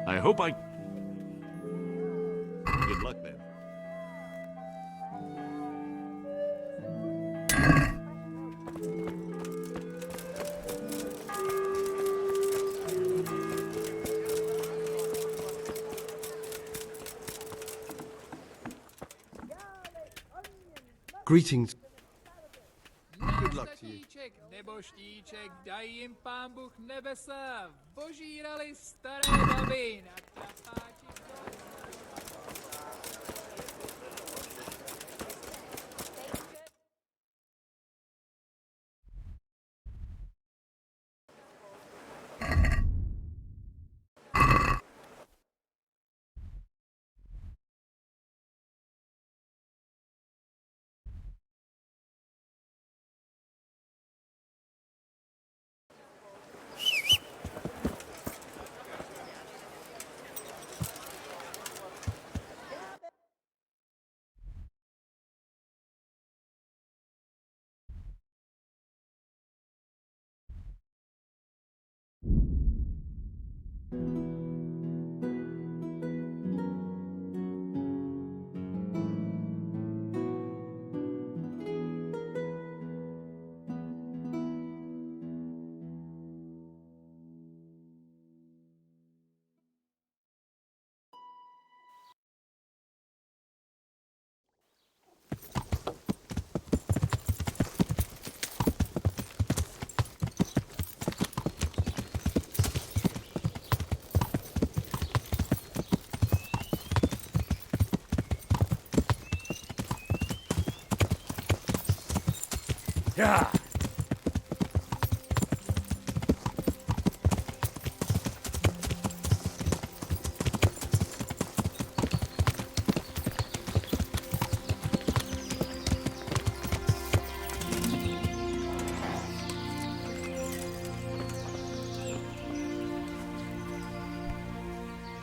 I hope I... Good luck, then. Greetings. Good luck to you. Nebo štíček, dají jim pán Bůh nebesa, požírali staré baby na trapáči. Yeah.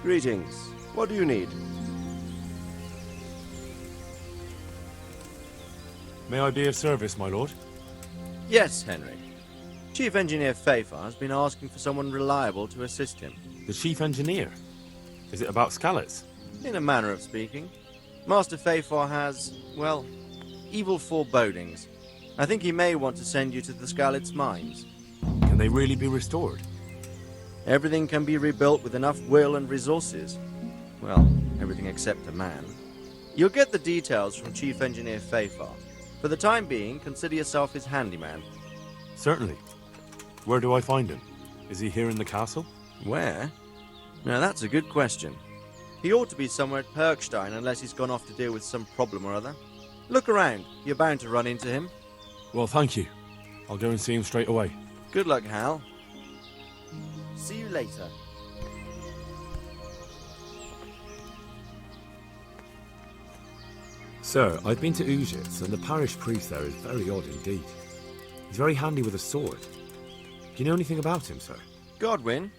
Greetings. What do you need? May I be of service, my lord? Yes, Henry. Chief Engineer Feyfar has been asking for someone reliable to assist him. The chief engineer? Is it about Scalets? In a manner of speaking. Master Feyfar has, well, evil forebodings. I think he may want to send you to the Scalets mines. Can they really be restored? Everything can be rebuilt with enough will and resources. Well, everything except a man. You'll get the details from Chief Engineer Feyfar. For the time being, consider yourself his handyman. Certainly. Where do I find him? Is he here in the castle? Where? Now that's a good question. He ought to be somewhere at Perkstein unless he's gone off to deal with some problem or other. Look around. You're bound to run into him. Well, thank you. I'll go and see him straight away. Good luck, Hal. See you later. Sir, I've been to Ujitz, and the parish priest there is very odd indeed. He's very handy with a sword. Do you know anything about him, sir? Godwin?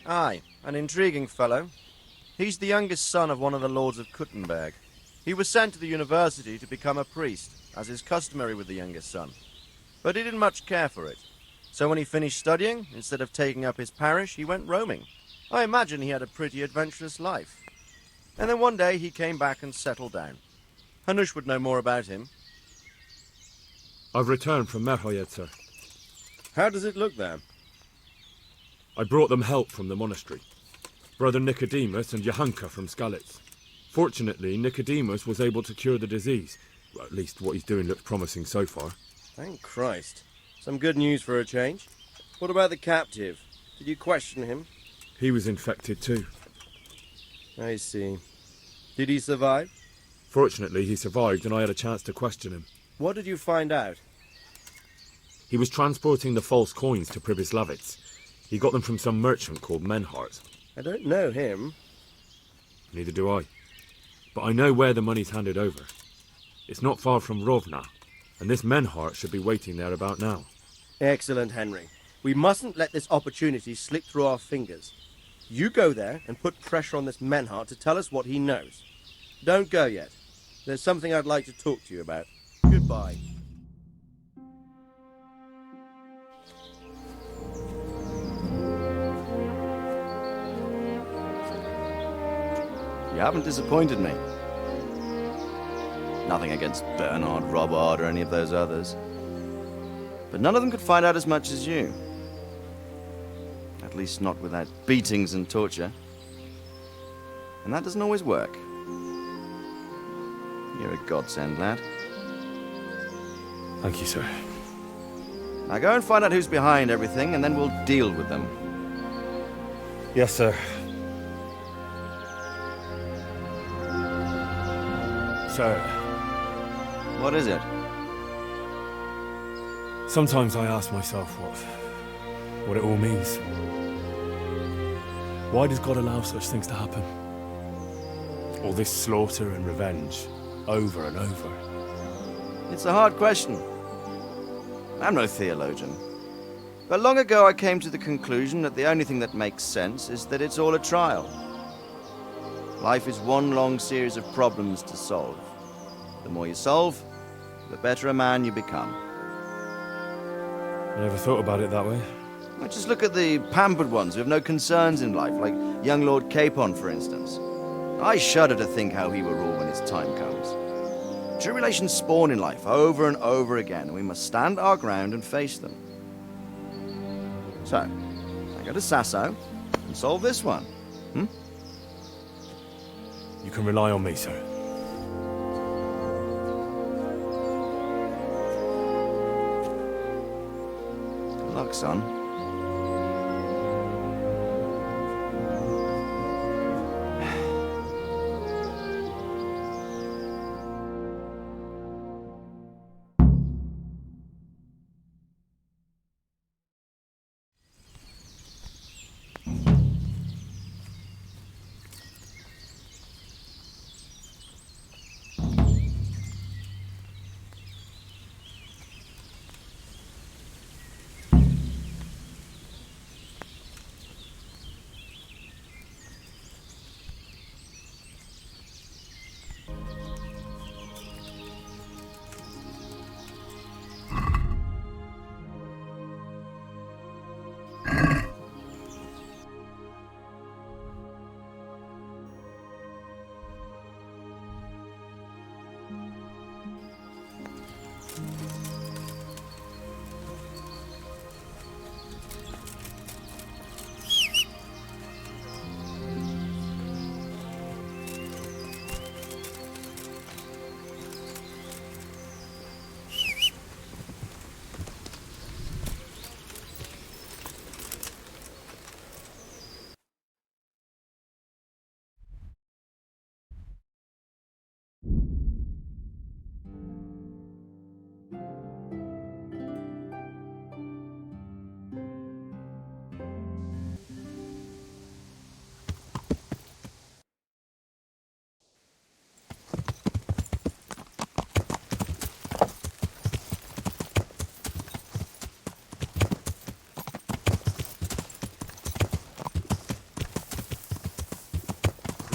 Aye, an intriguing fellow. He's the youngest son of one of the lords of Kuttenberg. He was sent to the university to become a priest, as is customary with the youngest son. But he didn't much care for it. So when he finished studying, instead of taking up his parish, he went roaming. I imagine he had a pretty adventurous life. And then one day he came back and settled down. Hanush would know more about him. I've returned from Merhoyed, sir. How does it look there? I brought them help from the monastery. Brother Nicodemus and Johanka from Scalets. Fortunately, Nicodemus was able to cure the disease. Well, at least what he's doing looks promising so far. Thank Christ. Some good news for a change. What about the captive? Did you question him? He was infected too. I see. Did he survive? Fortunately, he survived and I had a chance to question him. What did you find out? He was transporting the false coins to Pribyslavitz. He got them from some merchant called Menhart. I don't know him. Neither do I. But I know where the money's handed over. It's not far from Rovna, and this Menhart should be waiting there about now. Excellent, Henry. We mustn't let this opportunity slip through our fingers. You go there and put pressure on this Menhart to tell us what he knows. Don't go yet. There's something I'd like to talk to you about. Goodbye. You haven't disappointed me. Nothing against Bernard, Robert, or any of those others. But none of them could find out as much as you. At least not without beatings and torture. And that doesn't always work. You're a godsend, lad. Thank you, sir. Now go and find out who's behind everything, and then we'll deal with them. Yes, sir. Sir, What is it? sometimes I ask myself what it all means. Why does God allow such things to happen? All this slaughter and revenge, over and over. It's a hard question. I'm no theologian. But long ago I came to the conclusion that the only thing that makes sense is that it's all a trial. Life is one long series of problems to solve. The more you solve, the better a man you become. I never thought about it that way. Well, just look at the pampered ones who have no concerns in life, like young Lord Capon, for instance. I shudder to think how he will rule when his time comes. Tribulations spawn in life over and over again, and we must stand our ground and face them. So, I go to Sasso and solve this one. You can rely on me, sir. Good luck, son.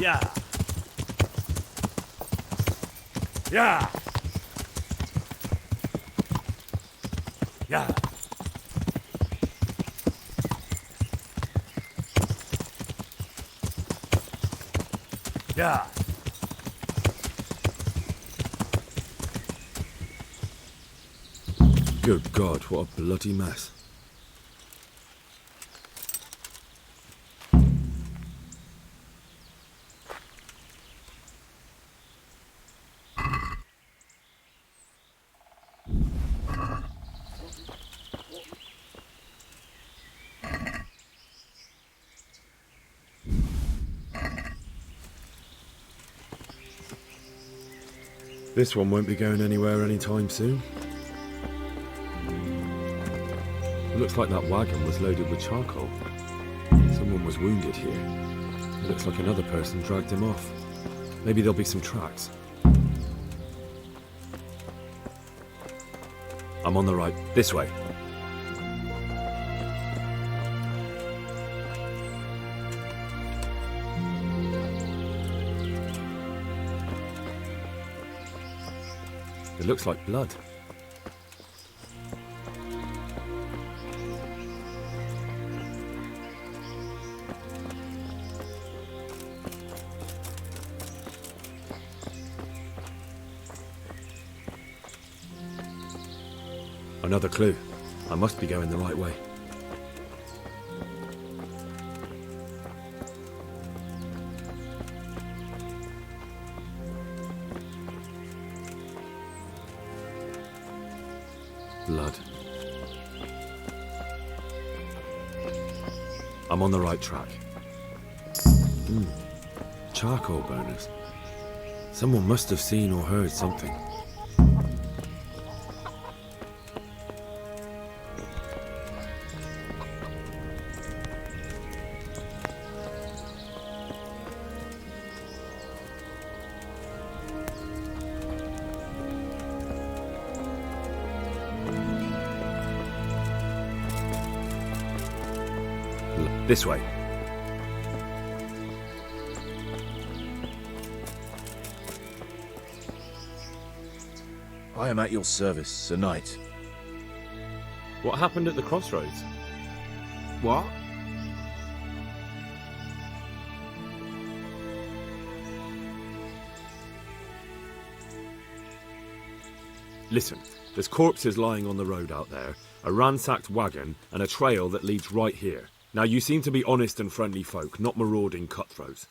Yeah. Yeah. Yeah. Yeah. Good God, what a bloody mess. This one won't be going anywhere anytime soon. It looks like that wagon was loaded with charcoal. Someone was wounded here. It looks like another person dragged him off. Maybe there'll be some tracks. I'm on the right. This way. It looks like blood. Another clue. I must be going the right way. Blood. I'm on the right track. Charcoal burners. Someone must have seen or heard something. This way. I am at your service, Sir Knight. What happened at the crossroads? What? Listen, there's corpses lying on the road out there, a ransacked wagon, and a trail that leads right here. Now, you seem to be honest and friendly folk, not marauding cutthroats.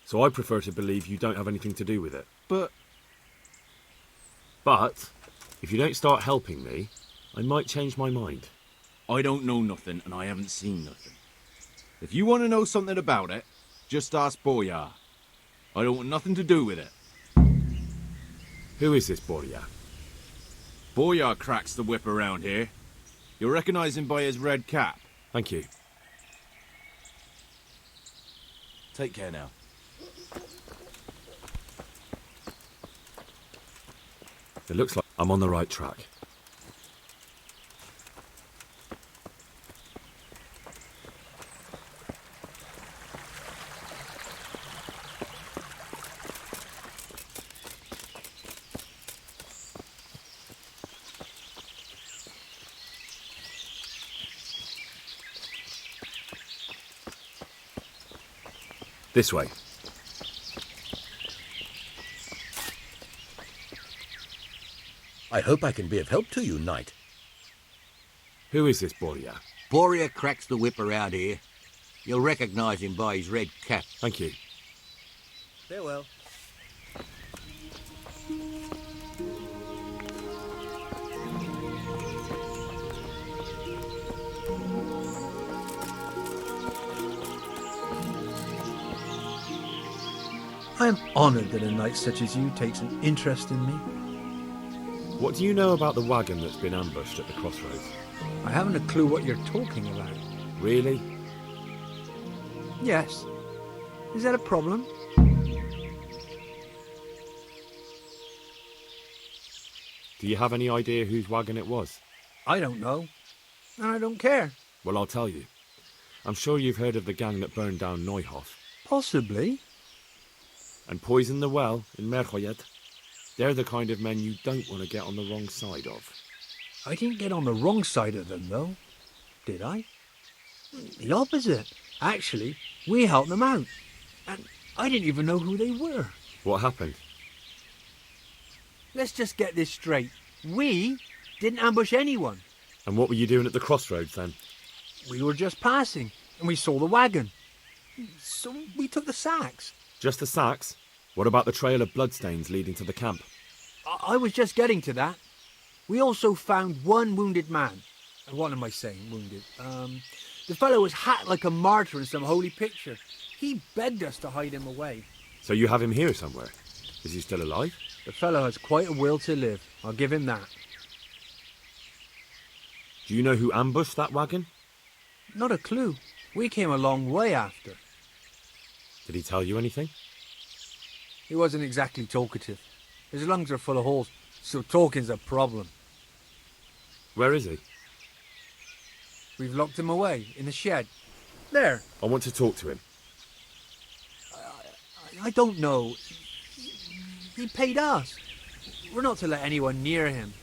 So I prefer to believe you don't have anything to do with it. But if you don't start helping me, I might change my mind. I don't know nothing and I haven't seen nothing. If you want to know something about it, just ask Boyar. I don't want nothing to do with it. Who is this Boria? Boyar cracks the whip around here. You'll recognize him by his red cap. Thank you. Take care now. It looks like I'm on the right track. This way. I hope I can be of help to you, Knight. Who is this Boria? Boria cracks the whip around here. You'll recognise him by his red cap. Thank you. Farewell. I am honoured that a knight such as you takes an interest in me. What do you know about the wagon that's been ambushed at the crossroads? I haven't a clue what you're talking about. Really? Yes. Is that a problem? Do you have any idea whose wagon it was? I don't know. And I don't care. Well, I'll tell you. I'm sure you've heard of the gang that burned down Neuhof Possibly. and poisoned the well in Merchoyed. They're the kind of men you don't want to get on the wrong side of. I didn't get on the wrong side of them, though. Did I? The opposite. Actually, we helped them out. And I didn't even know who they were. What happened? Let's just get this straight. We didn't ambush anyone. And what were you doing at the crossroads then? We were just passing, and we saw the wagon. So we took the sacks. Just the sacks? What about the trail of bloodstains leading to the camp? I was just getting to that. We also found one wounded man. What am I saying, wounded? The fellow was hacked like a martyr in some holy picture. He begged us to hide him away. So you have him here somewhere? Is he still alive? The fellow has quite a will to live. I'll give him that. Do you know who ambushed that wagon? Not a clue. We came a long way after. Did he tell you anything? He wasn't exactly talkative. His lungs are full of holes, so talking's a problem. Where is he? We've locked him away in the shed. There. I want to talk to him. I don't know. He paid us. We're not to let anyone near him.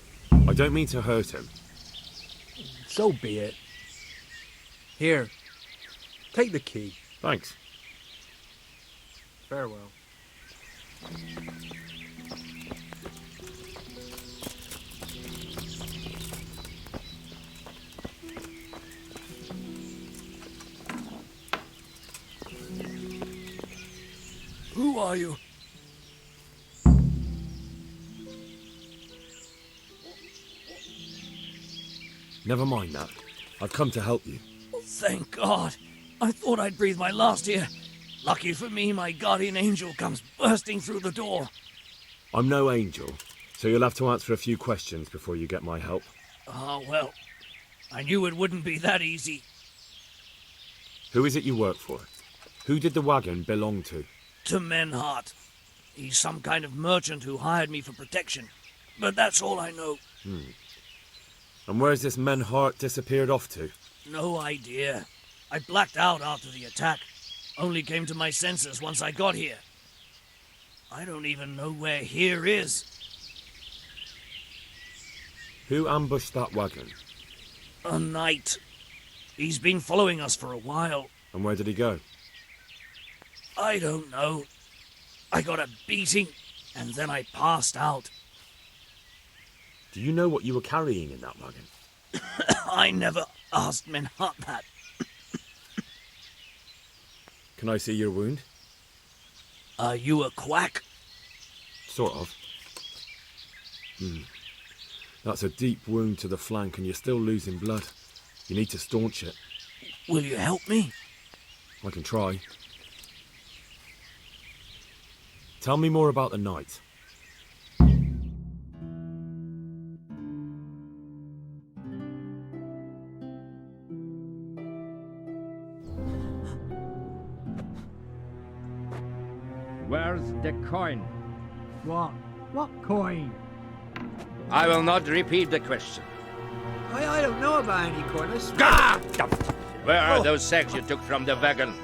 I don't mean to hurt him. So be it. Here, take the key. Thanks. Farewell. Who are you? Never mind that. I've come to help you. Thank God. I thought I'd breathe my last here. Lucky for me, my guardian angel comes bursting through the door. I'm no angel, so you'll have to answer a few questions before you get my help. Ah, well, I knew it wouldn't be that easy. Who is it you work for? Who did the wagon belong to? To Menhart. He's some kind of merchant who hired me for protection. But that's all I know. And where's this Menhart disappeared off to? No idea. I blacked out after the attack. Only came to my senses once I got here. I don't even know where here is. Who ambushed that wagon? A knight. He's been following us for a while. And where did he go? I don't know. I got a beating, and then I passed out. Do you know what you were carrying in that wagon? I never asked Menhart that. Can I see your wound? Are you a quack? Sort of. That's a deep wound to the flank and you're still losing blood. You need to staunch it. Will you help me? I can try. Tell me more about the night. Where's the coin? What? What coin? I will not repeat the question. I don't know about any coin. I swear. Ah! Where are those sacks you took from the wagon?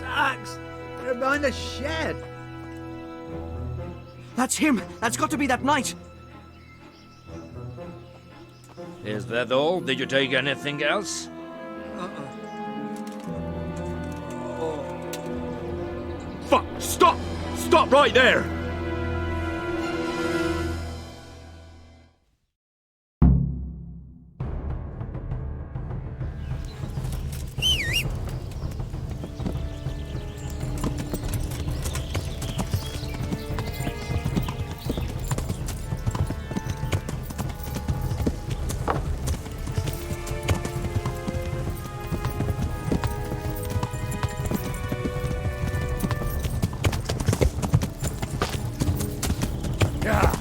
Sacks! They're behind the shed. That's him! That's got to be that knight! Is that all? Did you take anything else? Fuck! Stop! Stop right there! Yeah.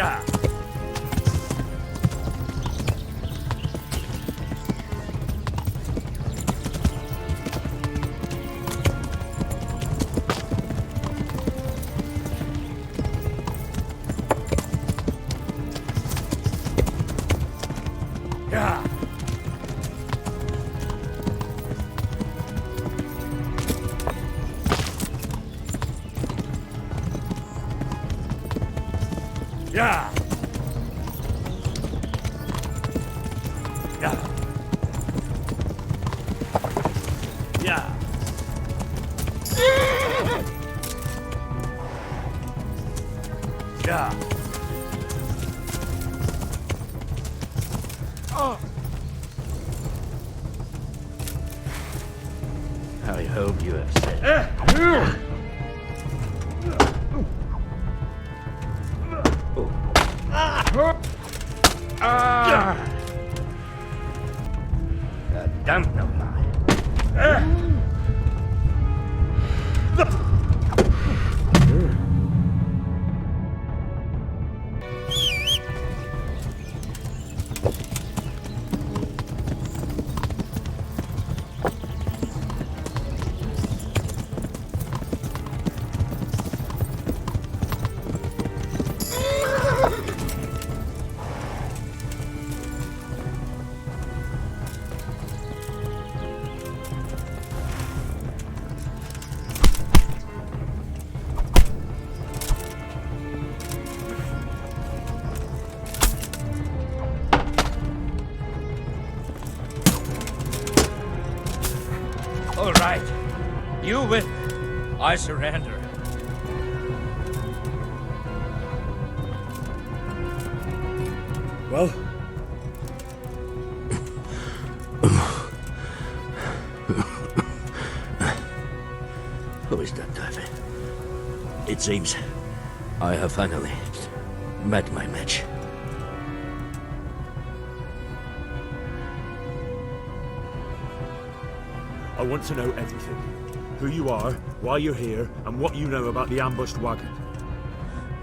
Yeah. Yeah. Yeah. Yeah. Yeah. Oh. I hope you have said. Damn no lie. You win. I surrender. Well, Who is that, Davy? It seems I have finally met my match. I want to know everything. Who you are, why you're here, and what you know about the ambushed wagon.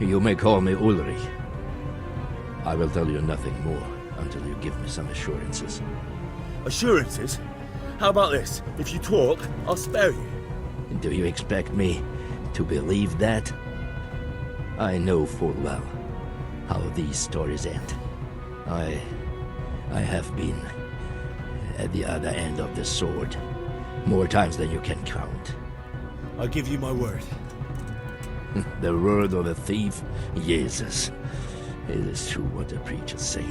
You may call me Ulrich. I will tell you nothing more until you give me some assurances. Assurances? How about this? If you talk, I'll spare you. Do you expect me to believe that? I know full well how these stories end. I have been at the other end of the sword more times than you can count. I give you my word. The word of a thief? Jesus. It is true what the preachers say.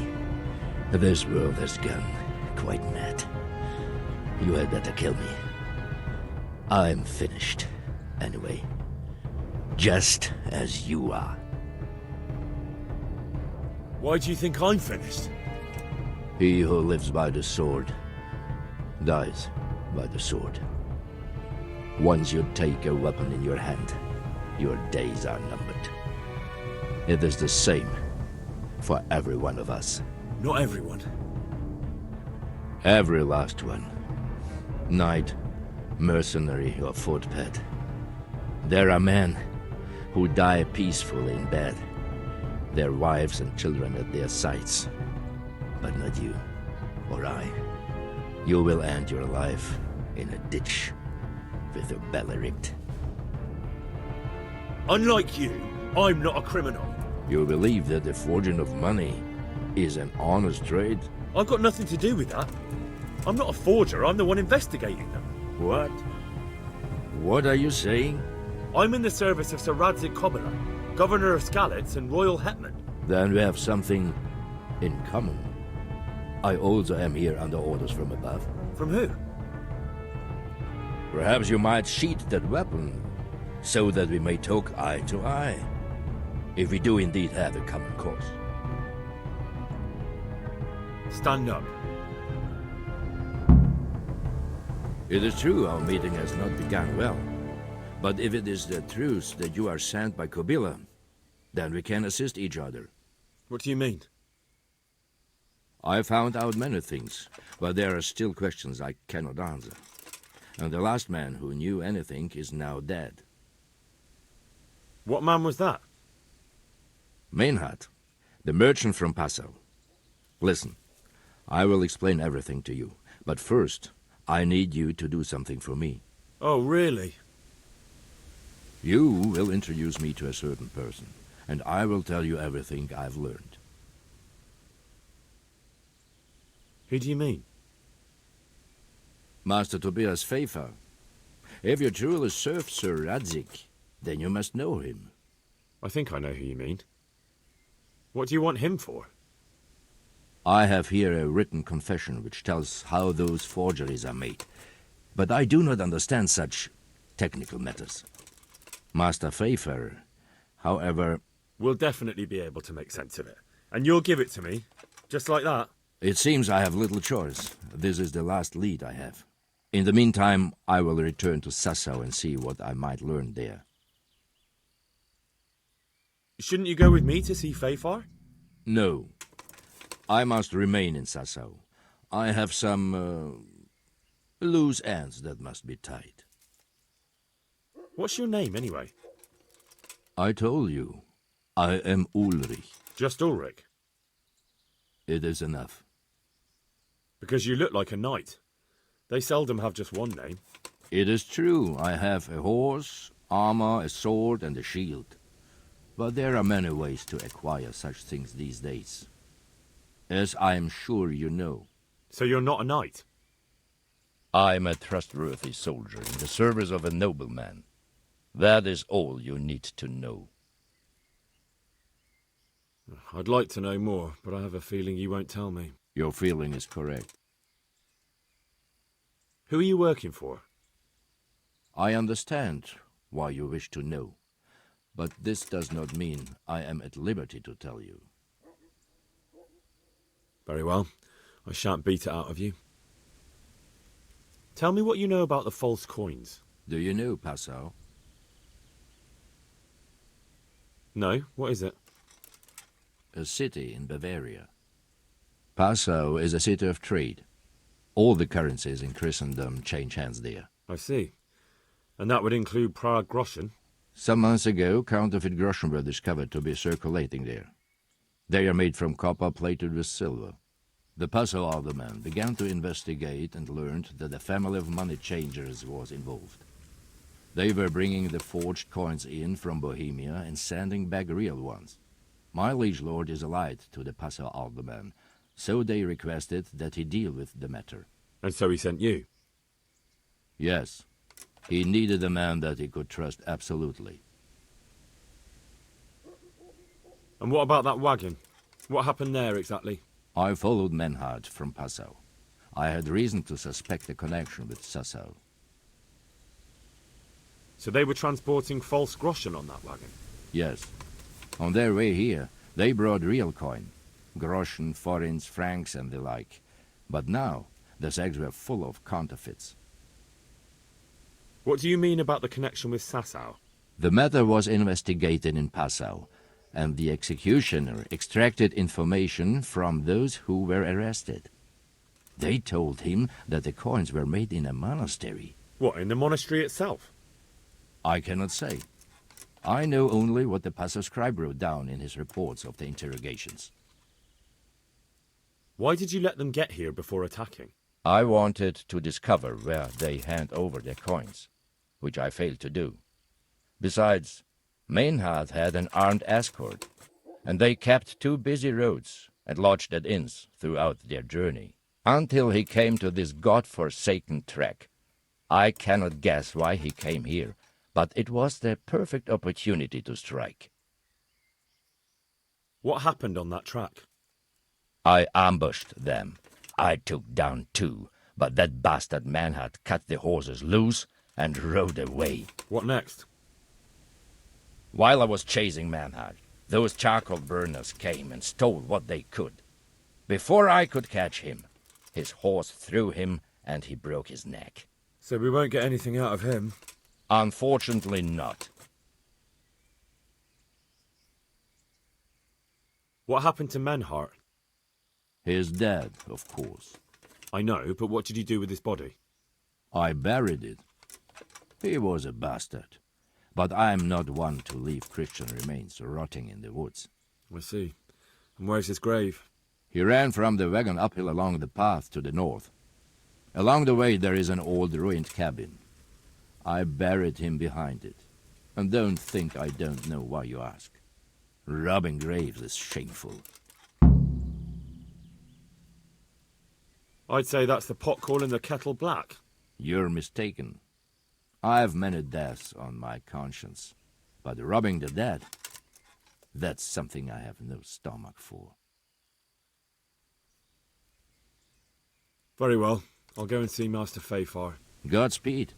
This world has gone quite mad. You had better kill me. I'm finished, anyway. Just as you are. Why do you think I'm finished? He who lives by the sword dies by the sword. Once you take a weapon in your hand, your days are numbered. It is the same for every one of us. Not everyone. Every last one. Knight, mercenary, or footpad. There are men who die peacefully in bed, their wives and children at their sides. But not you, or I. You will end your life in a ditch with your belly ripped. Unlike you, I'm not a criminal. You believe that the forging of money is an honest trade? I've got nothing to do with that. I'm not a forger, I'm the one investigating them. What? What are you saying? I'm in the service of Sir Radzik Kobila, Governor of Skalitz and Royal Hetman. Then we have something in common. I also am here under orders from above. From who? Perhaps you might sheath that weapon, so that we may talk eye to eye. If we do indeed have a common cause. Stand up. It is true our meeting has not begun well. But if it is the truth that you are sent by Kobila, then we can assist each other. What do you mean? I found out many things, but there are still questions I cannot answer. And the last man who knew anything is now dead. What man was that? Meinhard, the merchant from Passau. Listen, I will explain everything to you, but first, I need you to do something for me. Oh, really? You will introduce me to a certain person, and I will tell you everything I've learned. Who do you mean? Master Tobias Feyfar. If you truly serve Sir Radzik, then you must know him. I think I know who you mean. What do you want him for? I have here a written confession which tells how those forgeries are made, but I do not understand such technical matters. Master Feyfar, however... We'll definitely be able to make sense of it. And you'll give it to me, just like that? It seems I have little choice. This is the last lead I have. In the meantime, I will return to Sassau and see what I might learn there. Shouldn't you go with me to see Feyfar? No. I must remain in Sassau. I have some loose ends that must be tied. What's your name, anyway? I told you. I am Ulrich. Just Ulrich? It is enough. Because you look like a knight. They seldom have just one name. It is true. I have a horse, armor, a sword, and a shield. But there are many ways to acquire such things these days. As I am sure you know. So you're not a knight? I am a trustworthy soldier in the service of a nobleman. That is all you need to know. I'd like to know more, but I have a feeling you won't tell me. Your feeling is correct. Who are you working for? I understand why you wish to know, but this does not mean I am at liberty to tell you. Very well. I shan't beat it out of you. Tell me what you know about the false coins. Do you know Passau? No, what is it? A city in Bavaria. Passau is a city of trade. All the currencies in Christendom change hands there. I see. And that would include Prague groschen? Some months ago, counterfeit groschen were discovered to be circulating there. They are made from copper plated with silver. The Passau alderman began to investigate and learned that a family of money changers was involved. They were bringing the forged coins in from Bohemia and sending back real ones. My liege lord is allied to the Passau alderman, so they requested that he deal with the matter. And so he sent you? Yes. He needed a man that he could trust absolutely. And what about that wagon? What happened there exactly? I followed Menhard from Passau. I had reason to suspect a connection with Sassau. So they were transporting false groschen on that wagon? Yes. On their way here, they brought real coin. Groschen, forints, francs, and the like. But now, the sacks were full of counterfeits. What do you mean about the connection with Sassau? The matter was investigated in Passau, and the executioner extracted information from those who were arrested. They told him that the coins were made in a monastery. What, in the monastery itself? I cannot say. I know only what the Passau scribe wrote down in his reports of the interrogations. Why did you let them get here before attacking? I wanted to discover where they hand over their coins, which I failed to do. Besides, Maynard had an armed escort, and they kept 2 busy roads and lodged at inns throughout their journey, until he came to this god-forsaken track. I cannot guess why he came here, but it was the perfect opportunity to strike. What happened on that track? I ambushed them. I took down 2, but that bastard Maynard cut the horses loose and rode away. What next? While I was chasing Maynard, those charcoal burners came and stole what they could. Before I could catch him, his horse threw him and he broke his neck. So we won't get anything out of him? Unfortunately not. What happened to Menhart? He is dead, of course. I know, but what did you do with his body? I buried it. He was a bastard. But I am not one to leave Christian remains rotting in the woods. I see. And where's his grave? He ran from the wagon uphill along the path to the north. Along the way there is an old ruined cabin. I buried him behind it. And don't think I don't know why you ask. Robbing graves is shameful. I'd say that's the pot calling the kettle black. You're mistaken. I have many deaths on my conscience, but robbing the dead, that's something I have no stomach for. Very well. I'll go and see Master Feyfar. Godspeed.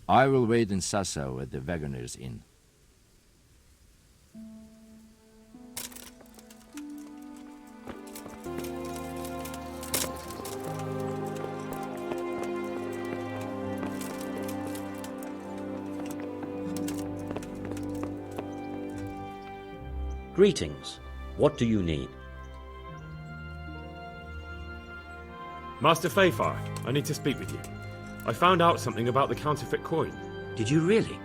I will wait in Sassau at the Wagoner's Inn. Greetings. What do you need? Master Feyfar, I need to speak with you. I found out something about the counterfeit coin. Did you really?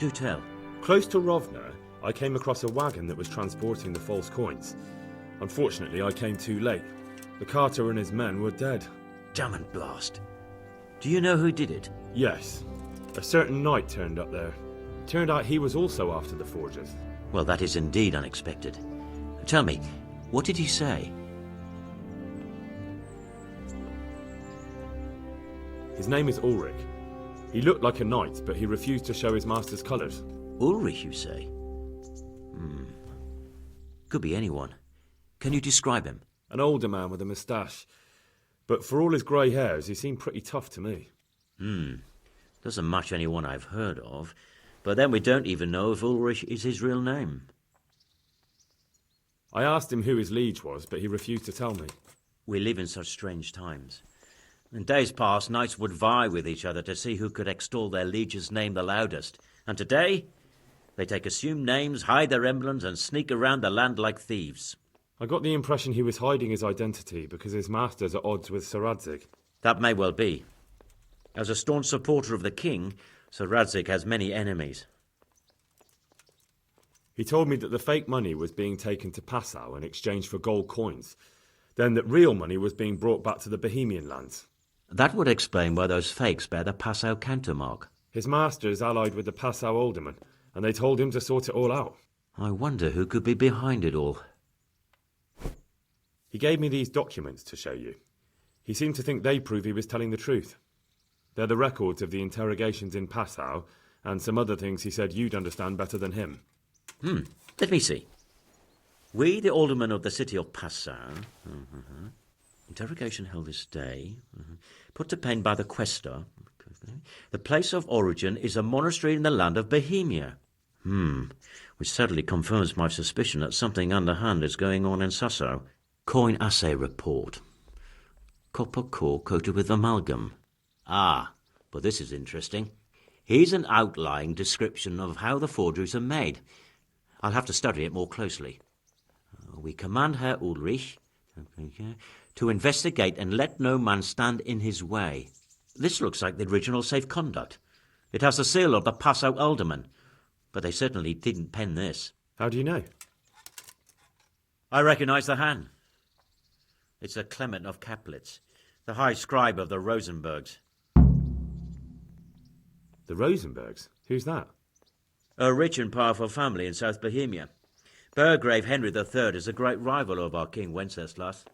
Do tell. Close to Rovna, I came across a wagon that was transporting the false coins. Unfortunately, I came too late. The carter and his men were dead. Damn and blast. Do you know who did it? Yes. A certain knight turned up there. Turned out he was also after the forgers. Well, that is indeed unexpected. Tell me, what did he say? His name is Ulrich. He looked like a knight, but he refused to show his master's colours. Ulrich, you say? Could be anyone. Can you describe him? An older man with a moustache. But for all his grey hairs, he seemed pretty tough to me. Doesn't match anyone I've heard of. But then we don't even know if Ulrich is his real name. I asked him who his liege was, but he refused to tell me. We live in such strange times. In days past, knights would vie with each other to see who could extol their liege's name the loudest. And today, they take assumed names, hide their emblems, and sneak around the land like thieves. I got the impression he was hiding his identity because his master's at odds with Sir Radzig. That may well be. As a staunch supporter of the king, Sir Radzig has many enemies. He told me that the fake money was being taken to Passau in exchange for gold coins, then that real money was being brought back to the Bohemian lands. That would explain why those fakes bear the Passau countermark. His master is allied with the Passau alderman, and they told him to sort it all out. I wonder who could be behind it all. He gave me these documents to show you. He seemed to think they prove he was telling the truth. They're the records of the interrogations in Passau, and some other things he said you'd understand better than him. Let me see. We, the aldermen of the city of Passau, interrogation held this day, put to pen by the questor. The place of origin is a monastery in the land of Bohemia. Which certainly confirms my suspicion that something underhand is going on in Sasso. Coin assay report. Copper core coated with amalgam. Ah, but this is interesting. Here's an outline description of how the forgeries are made. I'll have to study it more closely. We command Herr Ulrich to investigate and let no man stand in his way. This looks like the original safe conduct. It has the seal of the Passau alderman, but they certainly didn't pen this. How do you know? I recognize the hand. It's a Clement of Kaplitz, the high scribe of the Rosenbergs. The Rosenbergs? Who's that? A rich and powerful family in South Bohemia. Burgrave Henry III is a great rival of our King Wenceslas.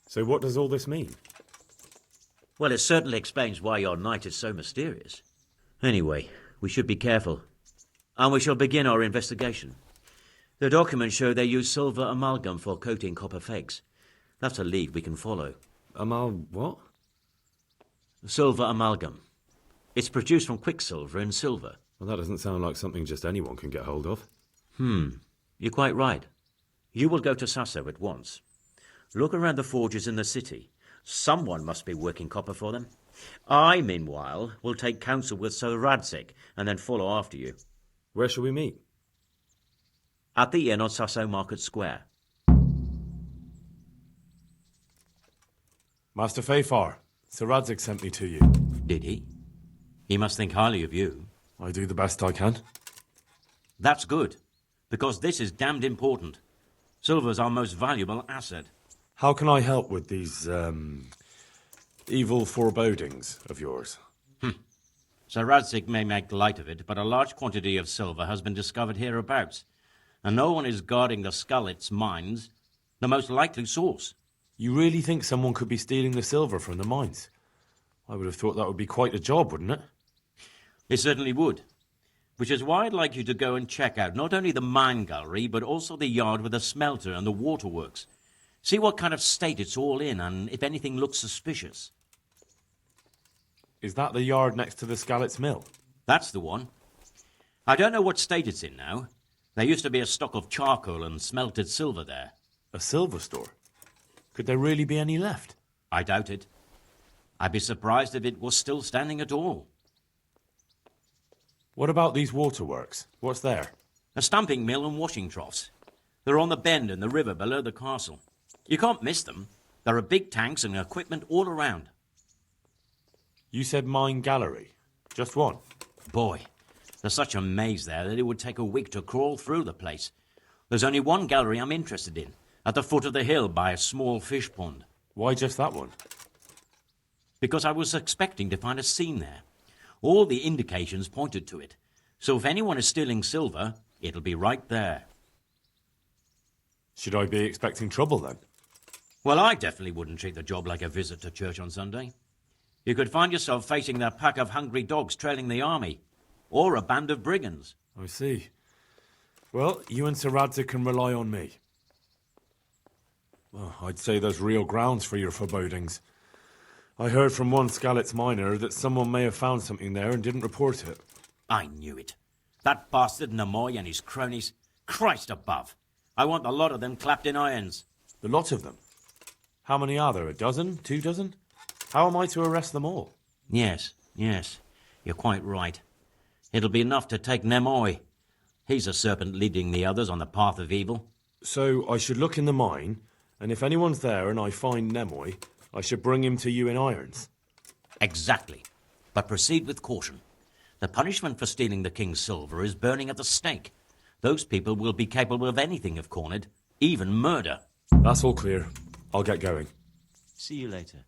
So what does all this mean? Well, it certainly explains why your knight is so mysterious. Anyway, we should be careful. And we shall begin our investigation. The documents show they use silver amalgam for coating copper fakes. That's a lead we can follow. What? Silver amalgam. It's produced from quicksilver and silver. Well, that doesn't sound like something just anyone can get hold of. You're quite right. You will go to Sasso at once. Look around the forges in the city. Someone must be working copper for them. I, meanwhile, will take counsel with Sir Radzig and then follow after you. Where shall we meet? At the inn on Sasso Market Square. Master Feyfar, Sir Radzig sent me to you. Did he? He must think highly of you. I do the best I can. That's good, because this is damned important. Silver's our most valuable asset. How can I help with these, evil forebodings of yours? Sir Radzig may make light of it, but a large quantity of silver has been discovered hereabouts, and no one is guarding the Skalitz mines, the most likely source. You really think someone could be stealing the silver from the mines? I would have thought that would be quite a job, wouldn't it? It certainly would. Which is why I'd like you to go and check out not only the mine gallery, but also the yard with the smelter and the waterworks. See what kind of state it's all in, and if anything looks suspicious. Is that the yard next to the Skalitz mill? That's the one. I don't know what state it's in now. There used to be a stock of charcoal and smelted silver there. A silver store? Could there really be any left? I doubt it. I'd be surprised if it was still standing at all. What about these waterworks? What's there? A stamping mill and washing troughs. They're on the bend in the river below the castle. You can't miss them. There are big tanks and equipment all around. You said mine gallery. Just one? Boy, there's such a maze there that it would take a week to crawl through the place. There's only one gallery I'm interested in, at the foot of the hill by a small fish pond. Why just that one? Because I was expecting to find a scene there. All the indications pointed to it. So if anyone is stealing silver, it'll be right there. Should I be expecting trouble then? Well, I definitely wouldn't treat the job like a visit to church on Sunday. You could find yourself facing a pack of hungry dogs trailing the army, or a band of brigands. I see. Well, you and Sir Radzig can rely on me. Well, I'd say there's real grounds for your forebodings. I heard from one Skalitz miner that someone may have found something there and didn't report it. I knew it. That bastard Namoy and his cronies. Christ above. I want the lot of them clapped in irons. The lot of them? How many are there? A dozen? 2 dozen? How am I to arrest them all? Yes. You're quite right. It'll be enough to take Nemoy. He's a serpent leading the others on the path of evil. So I should look in the mine, and if anyone's there and I find Nemoy, I should bring him to you in irons. Exactly. But proceed with caution. The punishment for stealing the king's silver is burning at the stake. Those people will be capable of anything if cornered, even murder. That's all clear. I'll get going. See you later.